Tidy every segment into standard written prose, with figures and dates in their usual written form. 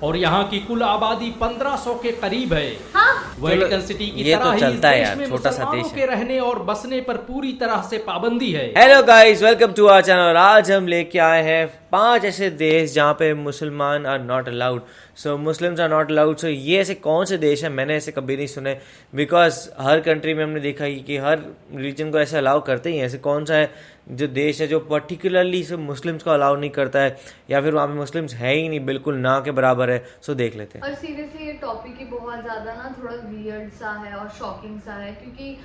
और यहाँ की कुल आबादी 1500 के करीब है। हाँ? वेटिकन सिटी की ये तरह तो ही इस चलता है देश यार, में छोटा सा मुसलमानों देश है। के रहने और बसने पर पूरी तरह से पाबंदी है। Hello guys, welcome to our channel. आज हम लेके आए हैं 5 ऐसे देश जहाँ पे मुसलमान are not allowed. So Muslims are not allowed. So ये ऐसे कौन से देश हैं, मैंने ऐसे कभी नहीं सुने। बिकॉज हर कंट्री में हमने देखा कि हर रिलीजन को ऐसे अलाउ करते ही हैं। ऐसे कौन सा है जो देश है जो पर्टिकुलरली सिर्फ मुस्लिम्स को अलाउ नहीं करता है, या फिर वहाँ पे मुस्लिम्स है ही नहीं, बिल्कुल ना के बराबर है। सो देख लेते हैं। और सीरियसली ये टॉपिक ही बहुत ज्यादा ना थोड़ा वियर्ड सा है और शॉकिंग सा है, क्योंकि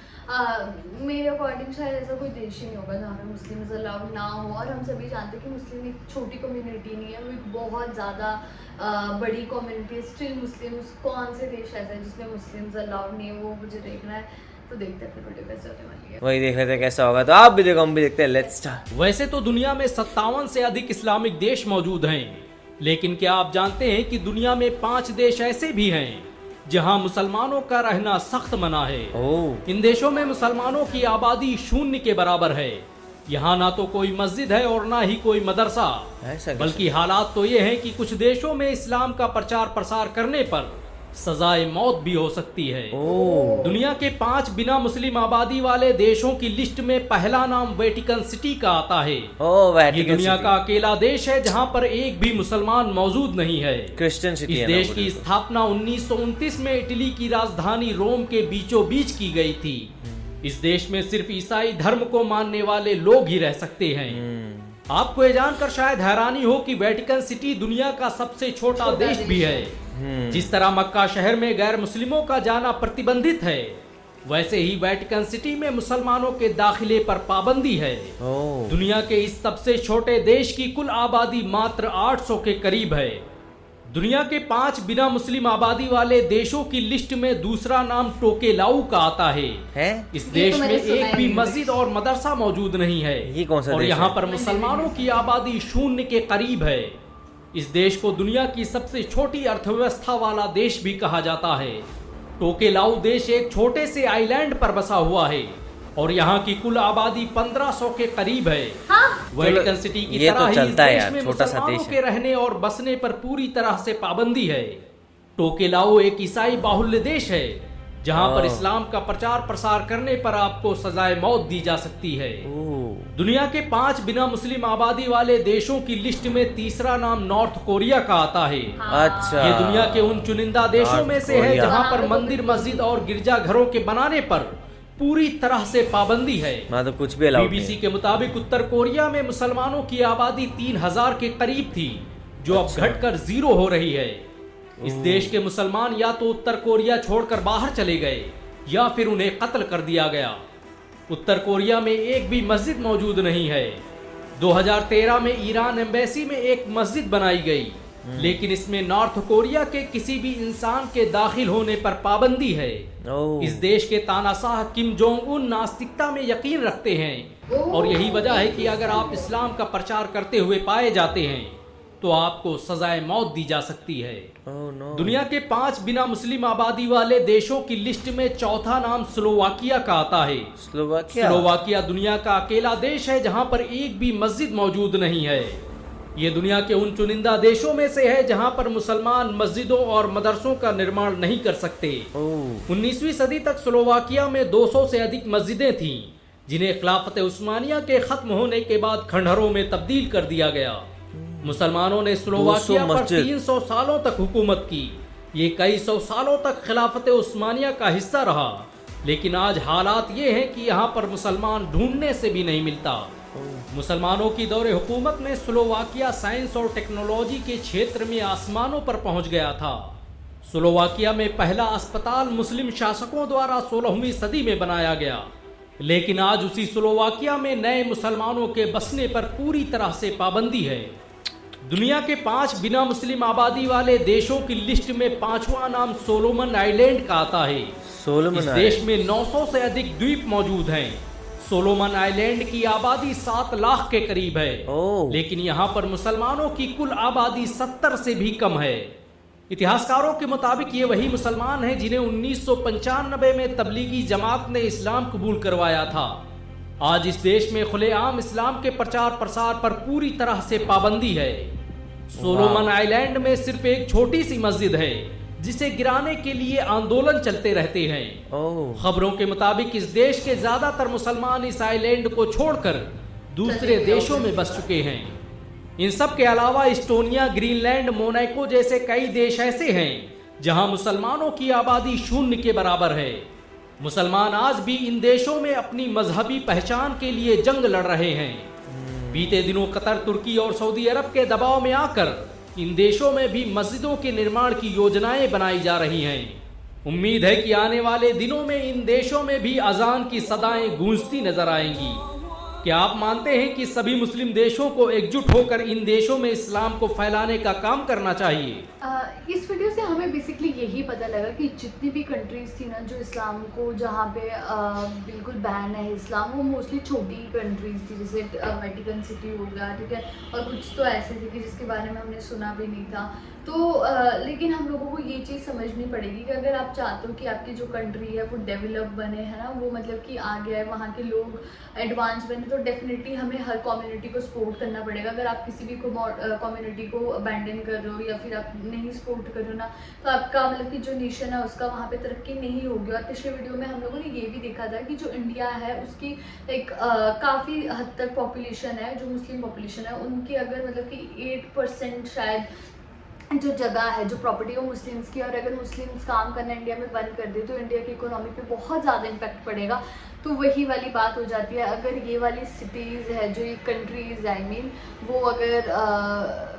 मेरे अकॉर्डिंग शायद ऐसा कोई देश ही नहीं होगा जहाँ पे मुस्लिम्स अलाउड ना हो। और हम सभी जानते हैं कि मुस्लिम एक छोटी कम्युनिटी नहीं है, वो एक बहुत ज़्यादा बड़ी कम्युनिटी है। स्टिल मुस्लिम्स, कौन से देश ऐसे हैं जिसमें मुस्लिम्स अलाउड नहीं है, वो मुझे देखना है। तो देखते हैं फिर वीडियो कैसे होने वाली है, वही देख लेते हैं कैसा होगा। तो आप भी देखो, हम भी देखते हैं। Let's start. वैसे तो दुनिया में 57 से अधिक इस्लामिक देश मौजूद हैं, लेकिन क्या आप जानते हैं कि दुनिया में 5 देश ऐसे भी हैं जहां मुसलमानों का रहना सख्त मना है। इन देशों में मुसलमानों की आबादी 0 के बराबर है। यहाँ ना तो कोई मस्जिद है और ना ही कोई मदरसा, बल्कि हालात तो ये हैं कि कुछ देशों में इस्लाम का प्रचार प्रसार करने पर सजाए मौत भी हो सकती है। दुनिया के 5 बिना मुस्लिम आबादी वाले देशों की लिस्ट में पहला नाम वेटिकन सिटी का आता है। ये दुनिया का अकेला देश है जहां पर एक भी मुसलमान मौजूद नहीं है। क्रिश्चियन सिटी इस देश की स्थापना 1929 में इटली की राजधानी रोम के बीचों बीच की गई थी। इस देश में सिर्फ ईसाई धर्म को मानने वाले लोग ही रह सकते हैं। आपको ये जानकर शायद हैरानी हो कि वेटिकन सिटी दुनिया का सबसे छोटा देश भी है। जिस तरह मक्का शहर में गैर मुस्लिमों का जाना प्रतिबंधित है, वैसे ही वेटिकन सिटी में मुसलमानों के दाखिले पर पाबंदी है। दुनिया के इस सबसे छोटे देश की कुल आबादी मात्र 800 के करीब है। दुनिया के 5 बिना मुस्लिम आबादी वाले देशों की लिस्ट में दूसरा नाम टोकेलाऊ का आता है। इस देश में एक भी मस्जिद और मदरसा मौजूद नहीं है। ये कौन सा और देश यहाँ है? पर मुसलमानों की आबादी 0 के करीब है। इस देश को दुनिया की सबसे छोटी अर्थव्यवस्था वाला देश भी कहा जाता है। टोकेलाऊ देश एक छोटे से आइलैंड पर बसा हुआ है और यहाँ की कुल आबादी 1500 के करीब है। हाँ? वेटिकन सिटी की ये तरह तो ही इस चलता है देश यार, में छोटा सा मुसलमानों देश है। के रहने और बसने पर पूरी तरह से पाबंदी है। टोकेलाऊ एक ईसाई बाहुल्य देश है जहाँ पर इस्लाम का प्रचार प्रसार करने पर आपको सजाए मौत दी जा सकती है। दुनिया के 5 बिना मुस्लिम आबादी वाले देशों की लिस्ट में तीसरा नाम नॉर्थ कोरिया का आता है। अच्छा, ये दुनिया के उन चुनिंदा देशों में से है जहाँ पर मंदिर, मस्जिद और गिरजाघरों के बनाने पर पूरी तरह से पाबंदी है। मतलब कुछ भी अलाउड बीबीसी के मुताबिक उत्तर कोरिया में मुसलमानों की आबादी 3000 के करीब थी, जो अब घटकर 0 हो रही है। इस देश के मुसलमान या तो उत्तर कोरिया छोड़कर बाहर चले गए या फिर उन्हें कत्ल कर दिया गया। उत्तर कोरिया में एक भी मस्जिद मौजूद नहीं है। 2013 में ईरान एम्बेसी में एक मस्जिद बनाई गई, लेकिन इसमें नॉर्थ कोरिया के किसी भी इंसान के दाखिल होने पर पाबंदी है। इस देश के तानाशाह किम जोंग उन नास्तिकता में यकीन रखते हैं और यही वजह है कि अगर आप इस्लाम का प्रचार करते हुए पाए जाते हैं तो आपको सजाए मौत दी जा सकती है। दुनिया के 5 बिना मुस्लिम आबादी वाले देशों की लिस्ट में चौथा नाम स्लोवाकिया का आता है। स्लोवाकिया दुनिया का अकेला देश है जहां पर एक भी मस्जिद मौजूद नहीं है। ये दुनिया के उन चुनिंदा देशों में से है जहां पर मुसलमान मस्जिदों और मदरसों का निर्माण नहीं कर सकते। 19वीं सदी तक स्लोवाकिया में 200 से अधिक मस्जिदें थीं, जिन्हें खिलाफत उस्मानिया के खत्म होने के बाद खंडहरों में तब्दील कर दिया गया। मुसलमानों ने स्लोवाकिया पर 300 सालों तक हुकूमत की। ये कई सौ सालों तक खिलाफत उस्मानिया का हिस्सा रहा, लेकिन आज हालात ये हैं कि यहाँ पर मुसलमान ढूंढने से भी नहीं मिलता। मुसलमानों की दौरे हुकूमत में स्लोवाकिया साइंस और टेक्नोलॉजी के क्षेत्र में आसमानों पर पहुंच गया था। स्लोवाकिया में पहला अस्पताल मुस्लिम शासकों द्वारा 16वीं सदी में बनाया गया, लेकिन आज उसी स्लोवाकिया में नए मुसलमानों के बसने पर पूरी तरह से पाबंदी है। दुनिया के 5 बिना मुस्लिम आबादी वाले देशों की लिस्ट में 5वां नाम सोलोमन आइलैंड का आता है। इस देश में 900 से अधिक द्वीप मौजूद हैं। सोलोमन आइलैंड की आबादी 7 लाख के करीब है, लेकिन यहाँ पर मुसलमानों की कुल आबादी 70 से भी कम है। इतिहासकारों के मुताबिक ये वही मुसलमान हैं जिन्हें 1995 में तबलीगी जमात ने इस्लाम कबूल करवाया था। आज इस देश में खुलेआम इस्लाम के प्रचार प्रसार पर पूरी तरह से पाबंदी है। सोलोमन आइलैंड में सिर्फ एक छोटी सी मस्जिद है जिसे गिराने के लिए आंदोलन चलते रहते हैं। ओह खबरों के मुताबिक इस देश के ज्यादातर मुसलमान इस आइलैंड को छोड़कर दूसरे देशों में बस चुके हैं। इन सब के अलावा इस्टोनिया, ग्रीनलैंड, मोनाको जैसे कई देश ऐसे हैं जहां मुसलमानों की आबादी शून्य के बराबर है। मुसलमान आज भी इन देशों में अपनी मजहबी पहचान के लिए जंग लड़ रहे हैं। बीते दिनों कतर, तुर्की और सऊदी अरब के दबाव में आकर इन देशों में भी मस्जिदों के निर्माण की योजनाएं बनाई जा रही हैं। उम्मीद है कि आने वाले दिनों में इन देशों में भी अजान की सदाएं गूंजती नजर आएंगी। क्या आप मानते हैं कि सभी मुस्लिम देशों को एकजुट होकर इन देशों में इस्लाम को फैलाने का काम करना चाहिए? इस वीडियो से हमें बेसिकली यही पता लगा कि जितनी भी कंट्रीज थी ना जो इस्लाम को जहाँ पे बिल्कुल बैन है इस्लाम, वो मोस्टली छोटी कंट्रीज थी, जैसे वेटिकन सिटी हो गया, ठीक है, और कुछ तो ऐसे थे कि जिसके बारे में हमने सुना भी नहीं था। तो लेकिन हम लोगों को ये चीज़ समझनी पड़ेगी कि अगर आप चाहते हो कि आपकी जो कंट्री है वो डेवलप बने, है ना, वो मतलब कि आगे आए, वहाँ के लोग एडवांस बने, तो डेफिनेटली हमें हर कम्युनिटी को सपोर्ट करना पड़ेगा। अगर आप किसी भी कम्युनिटी को अबैंडन कर रहे हो या फिर आप नहीं सपोर्ट कर रहे हो ना, तो आपका मतलब कि जो नेशन है उसका वहाँ पे तरक्की नहीं होगी। और पिछले वीडियो में हम लोगों ने ये भी देखा था कि जो इंडिया है उसकी एक काफ़ी हद तक पॉपुलेशन है, जो मुस्लिम पॉपुलेशन है उनकी अगर मतलब कि 8% शायद जो जगह है, जो प्रॉपर्टी है मुस्लिम्स की, और अगर मुस्लिम्स काम करना इंडिया में बंद कर दे तो इंडिया की इकोनॉमी पे बहुत ज़्यादा इम्पैक्ट पड़ेगा। तो वही वाली बात हो जाती है, अगर ये वाली सिटीज़ है, जो ये कंट्रीज़ आई मीन, वो अगर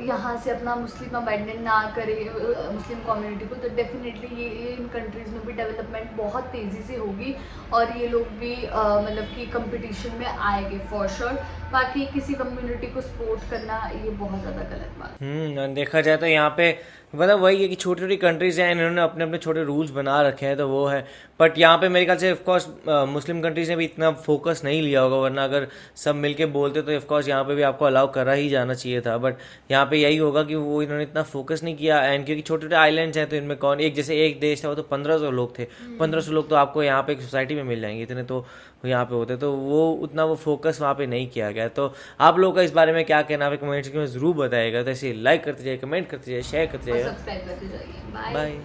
यहाँ से अपना मुस्लिम अबैंडन ना करे मुस्लिम कम्युनिटी को, तो डेफिनेटली ये इन कंट्रीज़ में भी डेवलपमेंट बहुत तेज़ी से होगी और ये लोग भी मतलब कि कंपटीशन में आएंगे फॉर श्योर। बाकी किसी कम्युनिटी को सपोर्ट करना ये बहुत ज़्यादा गलत बात है। देखा जाए तो यहाँ पे मतलब वही है कि छोटी छोटी कंट्रीज हैं, इन्होंने अपने अपने छोटे रूल्स बना रखे हैं, तो वो है। बट यहाँ पे मेरे ख्याल से ऑफकोर्स मुस्लिम कंट्रीज ने भी इतना फोकस नहीं लिया होगा, वरना अगर सब मिलके बोलते तो ऑफकोर्स यहाँ पे भी आपको अलाउ करा ही जाना चाहिए था। बट यहाँ पे यही होगा कि वो इन्होंने इतना फोकस नहीं किया। एंड क्योंकि छोटे छोटे आइलैंड्स हैं तो इनमें कौन, एक जैसे एक देश था वो तो 1500 लोग थे, 1500 लोग तो आपको यहाँ पे एक सोसाइटी में मिल जाएंगे, इतने तो यहाँ पे होते, तो वो उतना वो फोकस वहाँ पे नहीं किया गया। तो आप लोगों का इस बारे में क्या कहना है कमेंट्स में ज़रूर बताइएगा। तो ऐसे लाइक करते जाइए, कमेंट करते जाइए, शेयर करते जाइए, सब्सक्राइब करते जाइए। बाय।